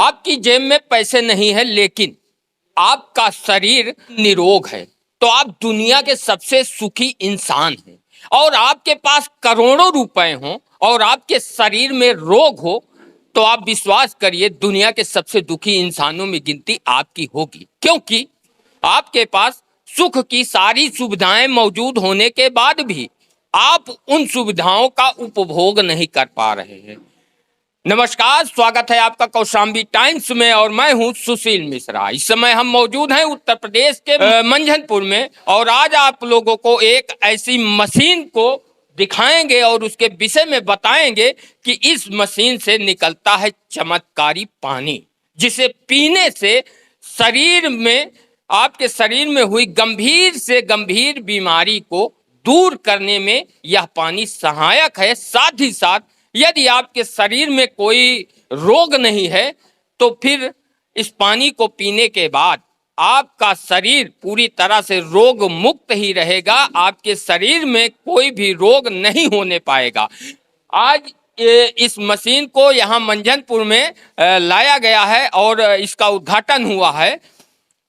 आपकी जेब में पैसे नहीं है लेकिन आपका शरीर निरोग है तो आप दुनिया के सबसे सुखी इंसान हैं। और आपके पास करोड़ों रुपए हों और आपके शरीर में रोग हो तो आप विश्वास करिए दुनिया के सबसे दुखी इंसानों में गिनती आपकी होगी, क्योंकि आपके पास सुख की सारी सुविधाएं मौजूद होने के बाद भी आप उन सुविधाओं का उपभोग नहीं कर पा रहे हैं। नमस्कार, स्वागत है आपका कौशाम्बी टाइम्स में और मैं हूं सुशील मिश्रा। इस समय हम मौजूद हैं उत्तर प्रदेश के मंझनपुर में और आज आप लोगों को एक ऐसी मशीन को दिखाएंगे और उसके विषय में बताएंगे कि इस मशीन से निकलता है चमत्कारी पानी, जिसे पीने से शरीर में आपके शरीर में हुई गंभीर से गंभीर बीमारी को दूर करने में यह पानी सहायक है। साथ ही साथ यदि आपके शरीर में कोई रोग नहीं है तो फिर इस पानी को पीने के बाद आपका शरीर पूरी तरह से रोग मुक्त ही रहेगा, आपके शरीर में कोई भी रोग नहीं होने पाएगा। आज इस मशीन को यहाँ मंझनपुर में लाया गया है और इसका उद्घाटन हुआ है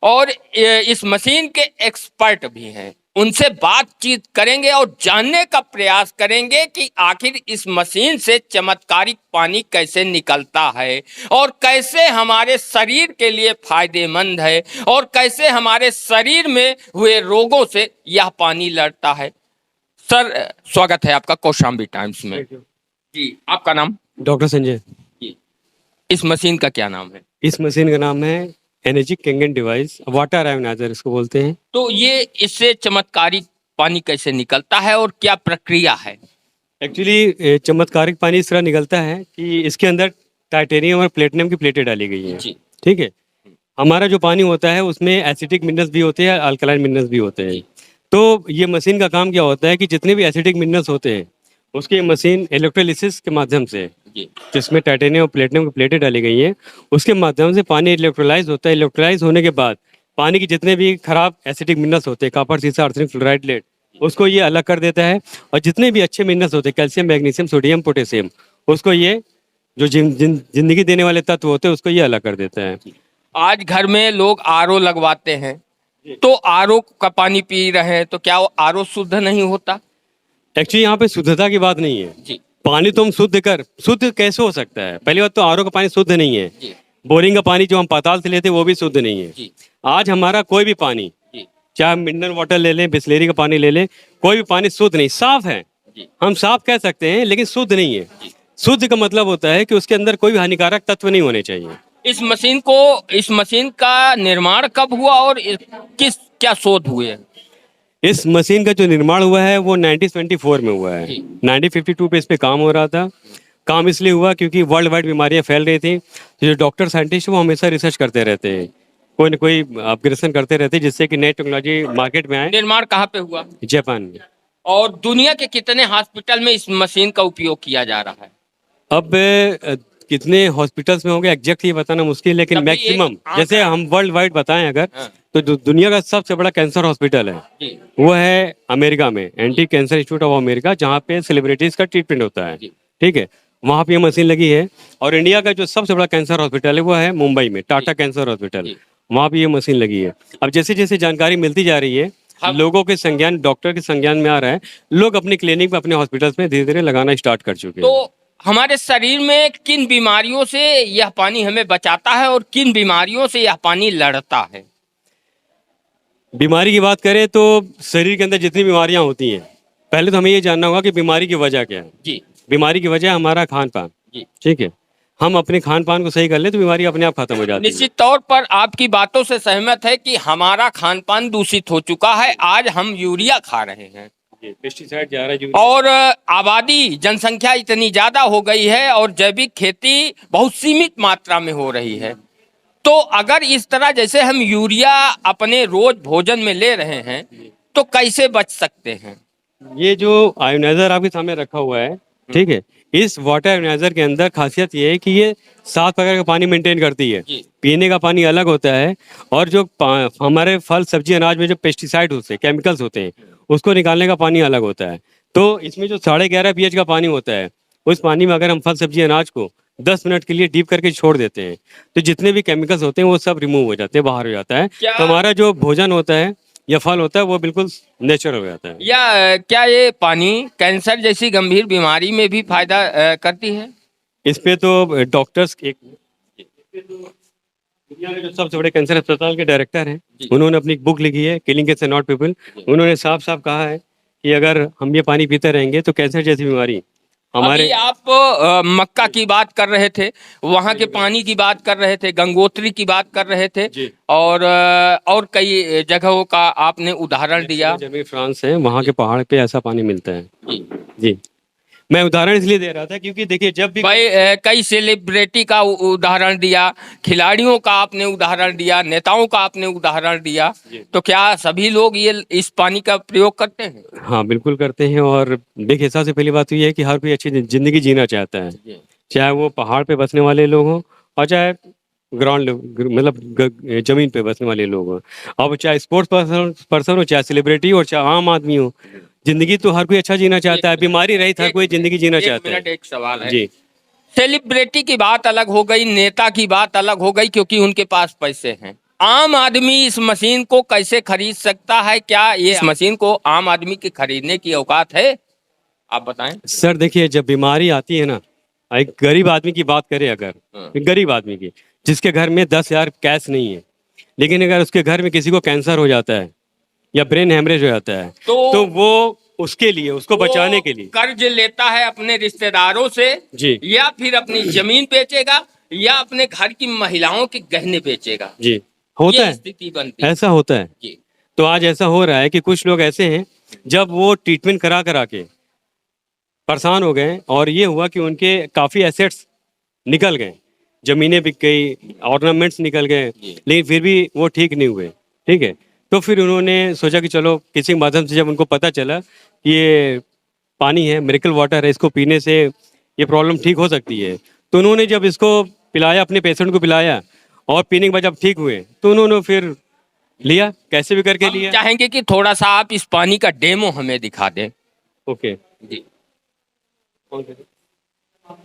और इस मशीन के एक्सपर्ट भी हैं, उनसे बातचीत करेंगे और जानने का प्रयास करेंगे कि आखिर इस मशीन से चमत्कारिक पानी कैसे निकलता है और कैसे हमारे शरीर के लिए फायदेमंद है और कैसे हमारे शरीर में हुए रोगों से यह पानी लड़ता है। सर, स्वागत है आपका कौशाम्बी टाइम्स में। जी, आपका नाम? डॉक्टर संजय। जी, इस मशीन का क्या नाम है? इस मशीन का नाम है energy Kangen device, water ioniser इसको बोलते हैं। तो ये इससे चमत्कारिक पानी कैसे निकलता है और क्या प्रक्रिया है? एक्चुअली चमत्कारिक पानी इस तरह निकलता है कि इसके अंदर टाइटेनियम और प्लेटिनम की प्लेटें डाली गई हैं। ठीक है। हमारा जो पानी होता है उसमें एसिडिक मिनरल्स भी होते हैं, अल्कलाइन मिनरल्स भी होते हैं। तो ये मशीन का काम क्या होता है कि जितने भी एसिडिक मिनरल्स होते हैं उसकी मशीन इलेक्ट्रोलिसिस के माध्यम से, जिसमें टाइटेनियम और प्लेटिनम की प्लेटें डाली गई हैं, उसके माध्यम से पानी इलेक्ट्रोलाइज होता है। इलेक्ट्रोलाइज होने के बाद पानी के जितने भी खराब एसिडिक मिनरल्स होते हैं, कॉपर, सीसा, आर्सेनिक, फ्लोराइड, लेड, उसको ये अलग कर देता है और जितने भी अच्छे मिनरल्स होते हैं, कैल्शियम, मैग्नीशियम, सोडियम, पोटेशियम, उसको ये जो जिंदगी देने वाले तत्व होते हैं उसको ये अलग कर देता है। आज घर में लोग आरओ लगवाते हैं तो आरओ का पानी पी रहे हैं तो क्या वो आरओ शुद्ध नहीं होता? एक्चुअली यहाँ पे शुद्धता की बात नहीं है जी। पानी तो हम शुद्ध कैसे हो सकता है? पहली बात तो आरओ का पानी शुद्ध नहीं है जी। बोरिंग का पानी जो हम पाताल से लेते हैं वो भी शुद्ध नहीं है जी। आज हमारा कोई भी पानी, चाहे मिनरल वाटर ले लें, बिस्लेरी का पानी ले लें, कोई भी पानी शुद्ध नहीं, साफ है। हम साफ कह सकते हैं लेकिन शुद्ध नहीं है। शुद्ध का मतलब होता है कि उसके अंदर कोई भी हानिकारक तत्व नहीं होने चाहिए। इस मशीन का निर्माण कब हुआ और क्या शोध हुए? इस मशीन का जो निर्माण हुआ है वो 1924 में हुआ है। 1952 पे इस पे काम हो रहा था। काम इसलिए हुआ क्योंकि वर्ल्ड वाइड बीमारियां फैल रही थी। जो डॉक्टर साइंटिस्ट वो हमेशा रिसर्च करते रहते हैं, कोई न कोई अपग्रेडेशन करते रहते हैं जिससे कि नई टेक्नोलॉजी मार्केट में आए। निर्माण कहाँ पे हुआ? जापान में। और दुनिया के कितने हॉस्पिटल में इस मशीन का उपयोग किया जा रहा है? अब कितने हॉस्पिटल्स में होंगे एग्जैक्ट ये बताना मुश्किल, लेकिन मैक्सिमम जैसे हम वर्ल्ड वाइड बताएं अगर तो दुनिया का सबसे बड़ा कैंसर हॉस्पिटल है वो है अमेरिका में, anti cancer institute of America, जहाँ पे सेलिब्रिटीज का ट्रीटमेंट होता है। ठीक है, वहाँ पे ये मशीन लगी है। और इंडिया का जो सबसे बड़ा कैंसर हॉस्पिटल है वो है मुंबई में, टाटा कैंसर हॉस्पिटल, वहाँ पे ये मशीन लगी है। अब जैसे जैसे जानकारी मिलती जा रही है, लोगों के संज्ञान, डॉक्टर के संज्ञान में आ रहा है, लोग अपने क्लिनिक में, अपने हॉस्पिटल्स में धीरे धीरे लगाना स्टार्ट कर चुके हैं। तो हमारे शरीर में किन बीमारियों से यह पानी हमें बचाता है और किन बीमारियों से यह पानी लड़ता है? बीमारी की बात करें तो शरीर के अंदर जितनी बीमारियां होती हैं, पहले तो हमें ये जानना होगा कि बीमारी की वजह क्या है। जी। बीमारी की वजह हमारा खान पान। ठीक है, हम अपने खान पान को सही कर ले तो बीमारी अपने आप खत्म हो जाती है। निश्चित तौर पर आपकी बातों से सहमत है कि हमारा खान पान दूषित हो चुका है। आज हम यूरिया खा रहे हैं, पेस्टिसाइड ज्यादा, और आबादी, जनसंख्या इतनी ज्यादा हो गई है और जैविक खेती बहुत सीमित मात्रा में हो रही है। तो अगर इस तरह जैसे हम यूरिया अपने रोज भोजन में ले रहे हैं तो कैसे बच सकते हैं? ये जो आयोनाइजर आपके सामने रखा हुआ है, ठीक है, इस वाटर आयोनाइजर के अंदर खासियत ये है कि ये 7 प्रकार का पानी मेंटेन करती है। पीने का पानी अलग होता है और जो हमारे फल, सब्जी, अनाज में जो पेस्टिसाइड होते हैं, केमिकल्स होते हैं, उसको निकालने का पानी अलग होता है। तो इसमें जो 11.5 pH का पानी होता है, उस पानी में अगर हम फल, सब्जी, अनाज को 10 मिनट के लिए डीप करके छोड़ देते हैं, तो जितने भी केमिकल्स होते हैं वो सब रिमूव हो जाते हैं, बाहर हो जाता है। क्या तो हमारा जो भोजन होता है या फल होता है वो बिल्कुल नेचुरल हो जाता है। या क्या ये पानी कैंसर जैसी गंभीर बीमारी में भी फायदा करती है? इस पे तो डॉक्टर्स एक दुनिया के जो सबसे बड़े कैंसर अस्पताल के डायरेक्टर हैं, उन्होंने अपनी एक बुक लिखी है किलिंग कैंसर नॉट पीपल। उन्होंने साफ साफ कहा है कि अगर हम ये पानी पीते रहेंगे तो कैंसर जैसी बीमारी हमारे। अभी आप मक्का की बात कर रहे थे, वहाँ के पानी की बात कर रहे थे, गंगोत्री की बात कर रहे थे, और कई जगहों का आपने उदाहरण दिया। जमीन फ्रांस है, वहाँ के पहाड़ पे ऐसा पानी मिलता है। जी, मैं उदाहरण इसलिए दे रहा था क्योंकि देखिए जब भी भाई कई सेलिब्रिटी का उदाहरण दिया, खिलाड़ियों का आपने उदाहरण दिया, नेताओं का आपने उदाहरण दिया, तो क्या सभी लोग ये इस पानी का प्रयोग करते हैं? हाँ बिल्कुल करते हैं। और देखिए सबसे पहली बात तो ये है कि हर कोई अच्छी जिंदगी जीना चाहता है, चाहे वो पहाड़ पे बसने वाले लोग हों और चाहे ग्राउंड मतलब जमीन पे बसने वाले लोग हों। अब चाहे स्पोर्ट्स पर्सन हो, चाहे सेलिब्रिटी हो, चाहे आम आदमी हो, जिंदगी तो हर कोई अच्छा जीना चाहता है, बीमारी रहित हर कोई जिंदगी जीना चाहता है। एक सवाल है जी, सेलिब्रिटी की बात अलग हो गई, नेता की बात अलग हो गई, क्योंकि उनके पास पैसे हैं। आम आदमी इस मशीन को कैसे खरीद सकता है? क्या ये इस मशीन को आम आदमी की खरीदने की औकात है? आप बताएं। सर देखिए जब बीमारी आती है ना, एक गरीब आदमी की बात करें अगर, एक गरीब आदमी की जिसके घर में 10,000 कैश नहीं है, लेकिन अगर उसके घर में किसी को कैंसर हो जाता है या ब्रेन हेमरेज हो जाता है तो वो उसके लिए, उसको बचाने के लिए कर्ज लेता है अपने रिश्तेदारों से, जी, या फिर अपनी जमीन बेचेगा, या अपने घर की महिलाओं के गहने बेचेगा। जी होता है, स्थिति बनती है, ऐसा होता है। जी। तो आज ऐसा हो रहा है कि कुछ लोग ऐसे हैं जब वो ट्रीटमेंट करा करा के परेशान हो गए और ये हुआ कि उनके काफ़ी एसेट्स निकल गए, जमीनें बिक गई, ऑर्नामेंट्स निकल गए, लेकिन फिर भी वो ठीक नहीं हुए। ठीक है, तो फिर उन्होंने सोचा कि चलो किसी माध्यम से, जब उनको पता चला कि ये पानी है, मिरेकल वाटर है, इसको पीने से ये प्रॉब्लम ठीक हो सकती है, तो उन्होंने जब इसको पिलाया, अपने पेशेंट को पिलाया और पीने के बाद जब ठीक हुए तो उन्होंने फिर लिया, कैसे भी करके लिया। चाहेंगे कि थोड़ा सा आप इस पानी का डेमो हमें दिखा दें। ओके जी,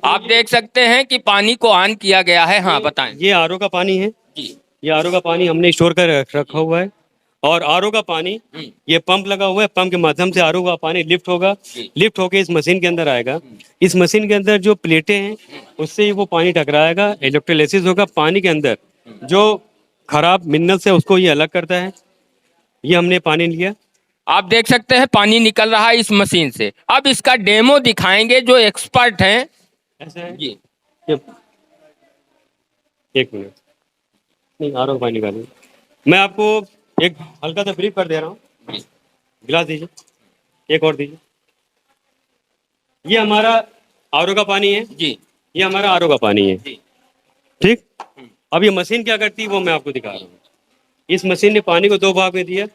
आप देख सकते हैं कि पानी को ऑन किया गया है। हाँ बताएं। ये आरओ का पानी है जी, ये आरओ का पानी हमने स्टोर कर रखा हुआ है। और आरओ का पानी, ये पंप लगा हुआ है, पंप के माध्यम से आरओ का पानी लिफ्ट होगा, लिफ्ट होके इस मशीन के अंदर आएगा। इस मशीन के अंदर जो प्लेटें हैं उससे वो पानी टकराएगा, इलेक्ट्रोलाइसिस होगा, पानी के अंदर जो खराब मिनरल्स है उसको ये अलग करता है। ये हमने पानी लिया, आप देख सकते हैं पानी निकल रहा है इस मशीन से। अब इसका डेमो दिखाएंगे जो एक्सपर्ट हैं। ऐसा है जी, एक मिनट, नहीं आरओ का पानी निकालिए। मैं आपको एक हल्का सा ब्रीफ कर दे रहा हूँ। गिलास दीजिए, एक और दीजिए। ये हमारा आरओ का पानी है जी, ये हमारा आरओ का पानी है। जी। ठीक, अब ये मशीन क्या करती है वो मैं आपको दिखा रहा हूँ। इस मशीन ने पानी को 2 भाग में दिया।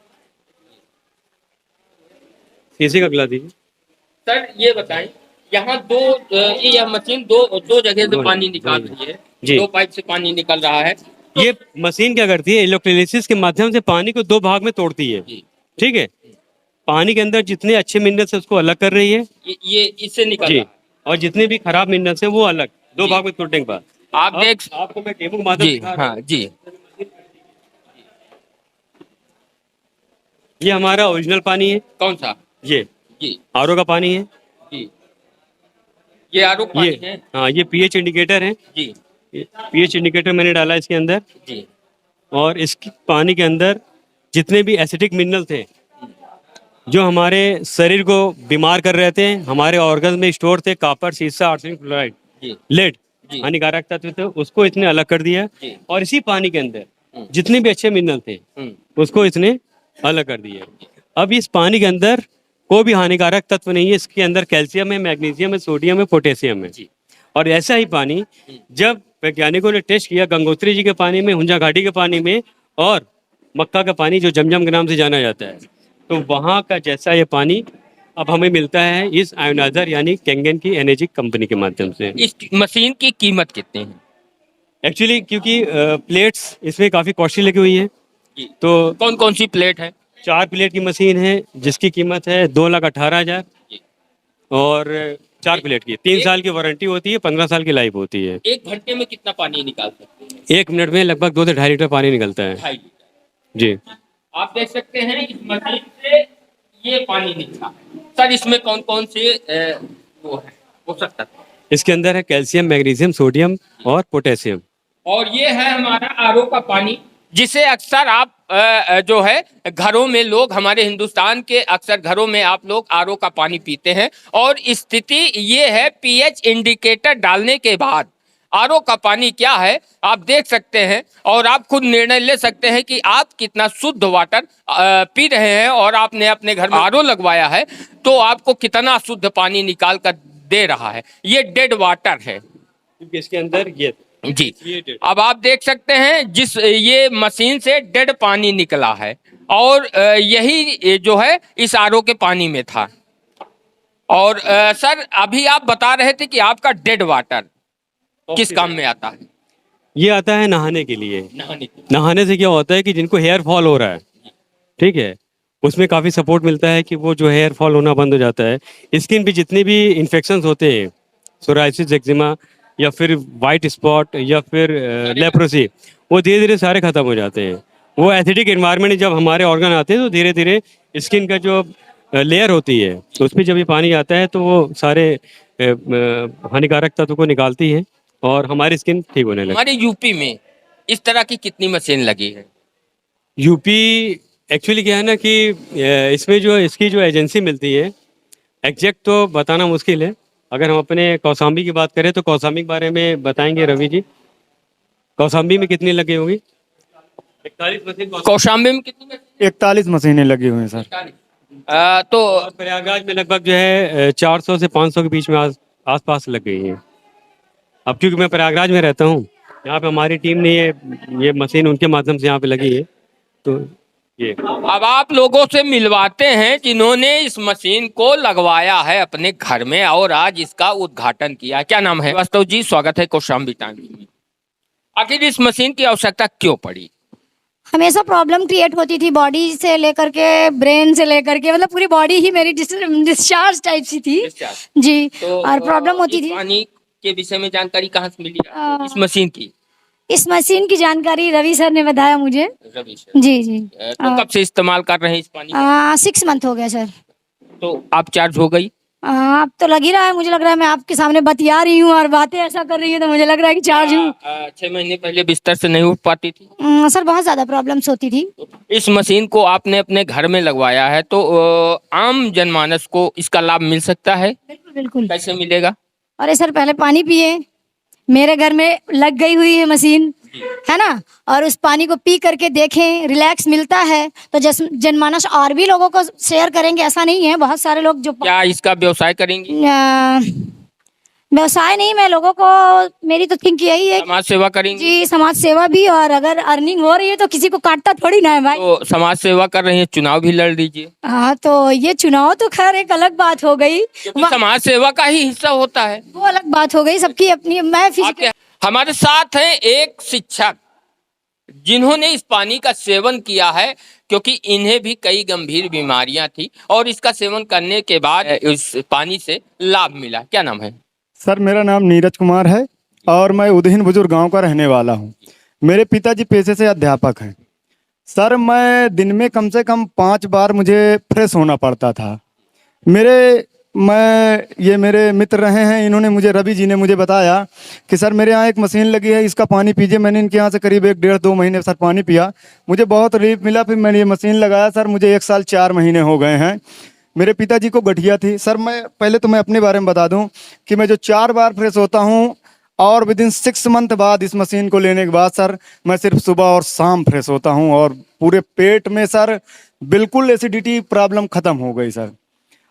शीशे का गिलास दीजिए। सर ये बताएं, यहाँ यह मशीन दो जगह से पानी निकाल रही है, जी। 2 पाइप से पानी निकल रहा है। ये मशीन क्या करती है, इलेक्ट्रोलाइसिस के माध्यम से पानी को 2 भाग में तोड़ती है। ठीक है, पानी के अंदर जितने अच्छे मिनरल्स है उसको अलग कर रही है, ये इससे निकल जी, रहा है। और जितने भी खराब मिनरल्स है वो अलग 2 भाग में तोड़ने के बाद आप देख आपको मैं डेमो के माध्यम जी, दिखा रहा हूं। हाँ जी। ये हमारा ओरिजिनल पानी है। कौन सा? ये जी, आरओ का पानी है। जी, ये आरओ पानी है। हाँ, ये पीएच इंडिकेटर है। जी, पीएच इंडिकेटर मैंने डाला इसके अंदर, जी, और इस पानी के अंदर जितने भी एसिडिक मिनरल थे जो हमारे शरीर को बीमार कर रहे थे, हमारे ऑर्गन में स्टोर थे, कॉपर, सीसा, आर्सेनिक क्लोराइड, जी, लेड, जी। हानिकारक तत्व थे, उसको इसने अलग कर दिया। जी। और इसी पानी के अंदर जितने भी अच्छे मिनरल थे उसको इसने अलग कर दिया। अब इस पानी के अंदर कोई भी हानिकारक तत्व नहीं है। इसके अंदर कैल्शियम है, मैग्नीशियम है, सोडियम है, पोटेशियम है। और ऐसा ही पानी जब वैज्ञानिकों ने टेस्ट किया गंगोत्री जी के पानी में, हुंजा घाटी के पानी में, और मक्का का पानी जो जमजम के नाम से जाना जाता है, तो वहाँ का जैसा ये पानी अब हमें मिलता है इस आयोनाइजर यानी केंगन की एनर्जी कंपनी के माध्यम से। इस मशीन की कीमत कितनी है? एक्चुअली क्योंकि प्लेट्स इसमें काफ़ी कॉस्टली लगी हुई है, तो कौन कौन सी प्लेट है? 4 प्लेट की मशीन है जिसकी कीमत है 2,18,000, और 4 प्लेट की 3 साल की वारंटी होती है, 15 साल की लाइफ होती है। 1 घंटे में कितना पानी निकाल सकते हैं? 1 मिनट में लगभग 2 से 2.5 लीटर पानी निकलता है। 2.5 लीटर। जी। आप देख सकते हैं इस मशीन से ये पानी निकला है। सर इसमें कौन कौन से वो है पोषक तत्व? इसके अंदर है कैल्शियम, मैग्नीशियम, सोडियम और पोटेशियम। और ये है हमारा आरओ का पानी, जिसे अक्सर आप जो है घरों में लोग, हमारे हिंदुस्तान के अक्सर घरों में आप लोग आरओ का पानी पीते हैं। और स्थिति ये है, पीएच इंडिकेटर डालने के बाद आरओ का पानी क्या है आप देख सकते हैं, और आप खुद निर्णय ले सकते हैं कि आप कितना शुद्ध वाटर पी रहे हैं। और आपने अपने घर में आरओ लगवाया है तो आपको कितना शुद्ध पानी निकाल कर दे रहा है। ये डेड वाटर है क्योंकि इसके अंदर ये जी। अब आप देख सकते हैं जिस ये मशीन से डेड पानी निकला है, और यही जो है इस आरओ के पानी में था। और सर अभी आप बता रहे थे कि आपका डेड वाटर किस काम में आता है? ये आता है नहाने के लिए। नहाने के लिए। नहाने से क्या होता है कि जिनको हेयर फॉल हो रहा है, ठीक है, उसमें काफ़ी सपोर्ट मिलता है कि वो जो हेयर फॉल होना बंद हो जाता है। स्किन पे जितने भी इन्फेक्शंस होते हैं, सोराइसिस, एक्जिमा या फिर वाइट स्पॉट या फिर लेप्रोसी, वो धीरे धीरे सारे खत्म हो जाते हैं। वो एसिडिक एनवायरनमेंट जब हमारे ऑर्गन आते हैं तो धीरे धीरे स्किन का जो लेयर होती है तो उसमें जब ये पानी आता है तो वो सारे हानिकारक तत्व को निकालती है और हमारी स्किन ठीक होने लगती है। हमारे यूपी में इस तरह की कितनी मशीन लगी है? यूपी एक्चुअली क्या है ना कि इसमें जो इसकी जो एजेंसी मिलती है, एग्जैक्ट तो बताना मुश्किल है। अगर हम अपने कौसाम्बी की बात करें तो कौसाम्बी के बारे में बताएंगे रवि जी। कौसाम्बी में कितनी लगी होगी? 41 मशीन। कौशाम्बी में कितनी मशीन? 41 मशीनें लगी हुई हैं सर। तो और प्रयागराज में लगभग जो है 400 से 500 के बीच में आसपास लग गई है। अब क्योंकि मैं प्रयागराज में रहता हूँ, यहाँ पे हमारी टीम ने ये मशीन उनके माध्यम से यहाँ पे लगी है। तो ये अब आप लोगों से मिलवाते हैं जिन्होंने इस मशीन को लगवाया है अपने घर में और आज इसका उद्घाटन किया। क्या नाम है? वास्तव जी, स्वागत है कौशाम्बी टाइम्स में। आखिर इस मशीन की आवश्यकता क्यों पड़ी? हमेशा प्रॉब्लम क्रिएट होती थी, बॉडी से लेकर के ब्रेन से लेकर के, मतलब पूरी बॉडी ही मेरी डिस्चार्ज टाइप सी थी जी। तो और प्रॉब्लम होती इस थी। पानी के विषय में जानकारी कहाँ से मिली आपको, इस मशीन की? इस मशीन की जानकारी रवि सर ने बताया मुझे। रवि सर। जी जी। तो कब से इस्तेमाल कर रहे हैं इस पानी को? 6 मंथ हो गया सर। तो आप चार्ज हो गई? अब तो लग ही रहा है, मुझे लग रहा है मैं आपके सामने बतिया रही हूँ और बातें ऐसा कर रही हूँ तो मुझे लग रहा है कि चार्ज हूँ। 6 महीने पहले बिस्तर से नहीं उठ पाती थी? सर बहुत ज्यादा प्रॉब्लम्स होती थी। इस मशीन को आपने अपने घर में लगवाया है तो आम जनमानस को इसका लाभ मिल सकता है? बिल्कुल बिल्कुल। कैसे मिलेगा? अरे सर पहले पानी पिए, मेरे घर में लग गई हुई है मशीन, है ना, और उस पानी को पी करके देखें, रिलैक्स मिलता है तो जनमानस और भी लोगों को शेयर करेंगे। ऐसा नहीं है, बहुत सारे लोग जो क्या इसका व्यवसाय करेंगी? व्यवसाय नहीं, मैं लोगों को, मेरी तो थिंक यही है समाज सेवा करेंगी? जी, समाज सेवा भी, और अगर अर्निंग हो रही है तो किसी को काटता थोड़ी ना है भाई। तो समाज सेवा कर रही है, चुनाव भी लड़ लीजिए। हाँ तो ये चुनाव तो खैर एक अलग बात हो गई, क्योंकि समाज सेवा का ही हिस्सा होता है, वो अलग बात हो गई, सबकी अपनी। मैं फिजिकल। हमारे साथ हैं एक शिक्षक जिन्होंने इस पानी का सेवन किया है, क्योंकि इन्हें भी कई गंभीर बीमारियां थी और इसका सेवन करने के बाद इस पानी से लाभ मिला। क्या नाम है? सर मेरा नाम नीरज कुमार है और मैं उदहीन बुजुर्ग गांव का रहने वाला हूं। मेरे पिताजी पेशे से अध्यापक हैं। सर मैं दिन में कम से कम 5 बार मुझे फ्रेश होना पड़ता था। मेरे मित्र रहे हैं, इन्होंने मुझे, रवि जी ने मुझे बताया कि सर मेरे यहाँ एक मशीन लगी है, इसका पानी पीजिए। मैंने इनके यहाँ से करीब 1 डेढ़ 2 महीने सर पानी पिया, मुझे बहुत रिलीफ मिला। फिर मैंने ये मशीन लगाया सर, मुझे 1 साल 4 महीने हो गए हैं। मेरे पिताजी को गठिया थी सर। मैं पहले तो मैं अपने बारे में बता दूं कि मैं जो 4 बार फ्रेश होता हूं और विदिन 6 मंथ बाद इस मशीन को लेने के बाद सर मैं सिर्फ सुबह और शाम फ्रेश होता हूं और पूरे पेट में सर बिल्कुल एसिडिटी प्रॉब्लम खत्म हो गई सर।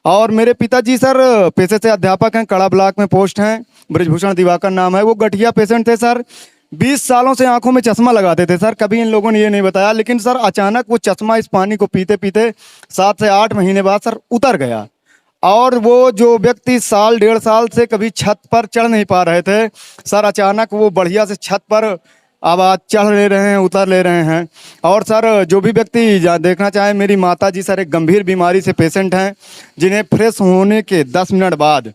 और मेरे पिताजी सर पेशे से अध्यापक हैं, कड़ा ब्लॉक में पोस्ट हैं, ब्रजभूषण दिवाकर नाम है। वो गठिया पेशेंट थे सर, 20 सालों से आंखों में चश्मा लगाते थे सर। कभी इन लोगों ने ये नहीं बताया, लेकिन सर अचानक वो चश्मा इस पानी को पीते पीते 7 से 8 महीने बाद सर उतर गया। और वो जो व्यक्ति 1 साल 1.5 साल से कभी छत पर चढ़ नहीं पा रहे थे सर, अचानक वो बढ़िया से छत पर अब आज चढ़ ले रहे हैं, उतर ले रहे हैं। और सर जो भी व्यक्ति देखना चाहे, मेरी माता जी सर एक गंभीर बीमारी से पेशेंट हैं, जिन्हें फ्रेश होने के 10 मिनट बाद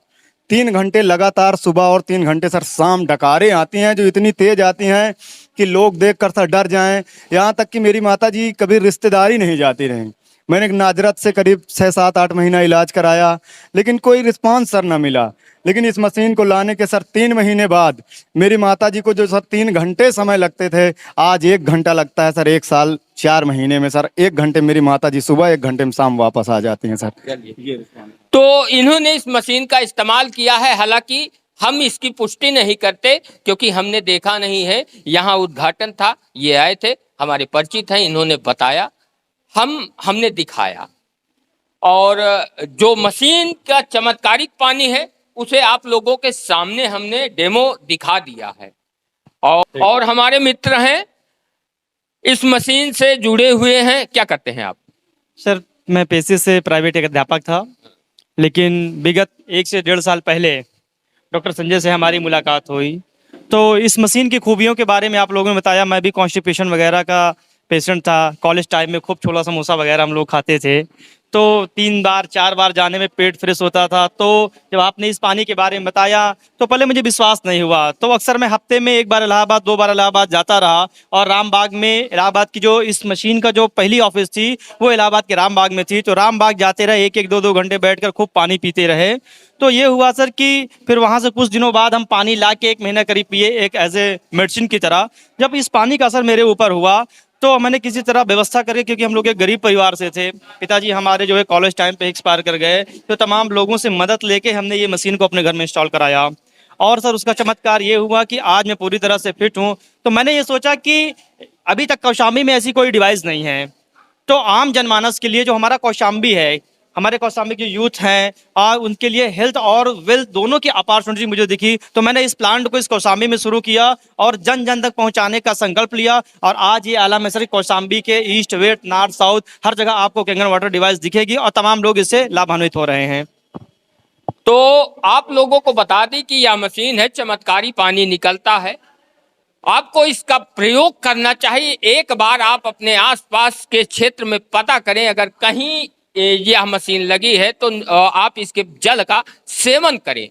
3 घंटे लगातार सुबह और 3 घंटे सर शाम डकारें आती हैं जो इतनी तेज आती हैं कि लोग देखकर सर डर जाएं। यहाँ तक कि मेरी माता जी कभी रिश्तेदारी नहीं जाती रहीं। मैंने नाजरत से करीब 6-7-8 महीना इलाज कराया, लेकिन कोई रिस्पांस सर ना मिला। लेकिन इस मशीन को लाने के सर 3 महीने बाद मेरी माता जी को जो सर 3 घंटे समय लगते थे, आज 1 घंटा लगता है सर। 1 साल 4 महीने में सर 1 घंटे मेरी माता जी सुबह, 1 घंटे में शाम वापस आ जाती हैं सर। तो इन्होंने इस मशीन का इस्तेमाल किया है, हालांकि हम इसकी पुष्टि नहीं करते क्योंकि हमने देखा नहीं है। यहाँ उद्घाटन था, ये आए थे, हमारे परिचित हैं, इन्होंने बताया, हमने दिखाया। और जो मशीन का चमत्कारिक पानी है उसे आप लोगों के सामने हमने डेमो दिखा दिया है। और हमारे मित्र हैं, इस मशीन से जुड़े हुए हैं। क्या करते हैं आप? सर मैं पेशे से प्राइवेट एक अध्यापक था, लेकिन विगत 1 से 1.5 साल पहले डॉक्टर संजय से हमारी मुलाकात हुई। तो इस मशीन की खूबियों के बारे में आप लोगों ने बताया। मैं भी कॉन्स्टिपेशन वगैरह का पेशेंट था। कॉलेज टाइम में खूब छोला समोसा वगैरह हम लोग खाते थे, तो 3 बार 4 बार जाने में पेट फ्रेश होता था। तो जब आपने इस पानी के बारे में बताया तो पहले मुझे विश्वास नहीं हुआ। तो अक्सर मैं हफ्ते में 1 बार इलाहाबाद, 2 बार इलाहाबाद जाता रहा। और रामबाग में, इलाहाबाद की जो इस मशीन का जो पहली ऑफिस थी वो इलाहाबाद के रामबाग में थी। तो रामबाग जाते रहे, 1-1, 2-2 घंटे बैठकर खूब पानी पीते रहे। तो ये हुआ सर कि फिर वहाँ से कुछ दिनों बाद हम पानी ला के 1 महीना करीब पिए, एक एज ए मेडिसिन की तरह। जब इस पानी का असर मेरे ऊपर हुआ तो मैंने किसी तरह व्यवस्था करके, क्योंकि हम लोग एक गरीब परिवार से थे, पिताजी हमारे जो है कॉलेज टाइम पे एक्सपायर कर गए, तो तमाम लोगों से मदद लेके हमने ये मशीन को अपने घर में इंस्टॉल कराया। और सर उसका चमत्कार ये हुआ कि आज मैं पूरी तरह से फिट हूँ। तो मैंने ये सोचा कि अभी तक कौशाम्बी में ऐसी कोई डिवाइस नहीं है, तो आम जनमानस के लिए जो हमारा कौशाम्बी है, हमारे कौशाम्बी के यूथ हैं, और उनके लिए हेल्थ और वेल्थ दोनों की अपॉर्चुनिटी मुझे दिखी। तो मैंने इस प्लांट को इस कौशाम्बी में शुरू किया और जन जन तक पहुंचाने का संकल्प लिया। और आज ये आला मैसर कौशाम्बी के ईस्ट, वेस्ट, नॉर्थ, साउथ हर जगह आपको कैंगन वाटर डिवाइस दिखेगी और तमाम लोग इससे लाभान्वित हो रहे हैं। तो आप लोगों को बता दी कि यह मशीन है, चमत्कारी पानी निकलता है। आपको इसका प्रयोग करना चाहिए। एक बार आप अपने आसपास के क्षेत्र में पता करें, अगर कहीं यह मशीन लगी है तो आप इसके जल का सेवन करें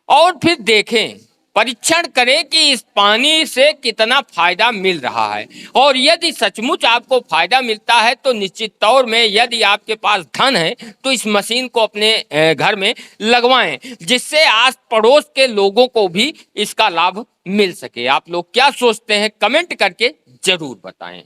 और फिर देखें, परीक्षण करें कि इस पानी से कितना फायदा मिल रहा है। और यदि सचमुच आपको फायदा मिलता है तो निश्चित तौर में, यदि आपके पास धन है तो इस मशीन को अपने घर में लगवाएं, जिससे आस पड़ोस के लोगों को भी इसका लाभ मिल सके। आप लोग क्या सोचते हैं, कमेंट करके जरूर बताएं।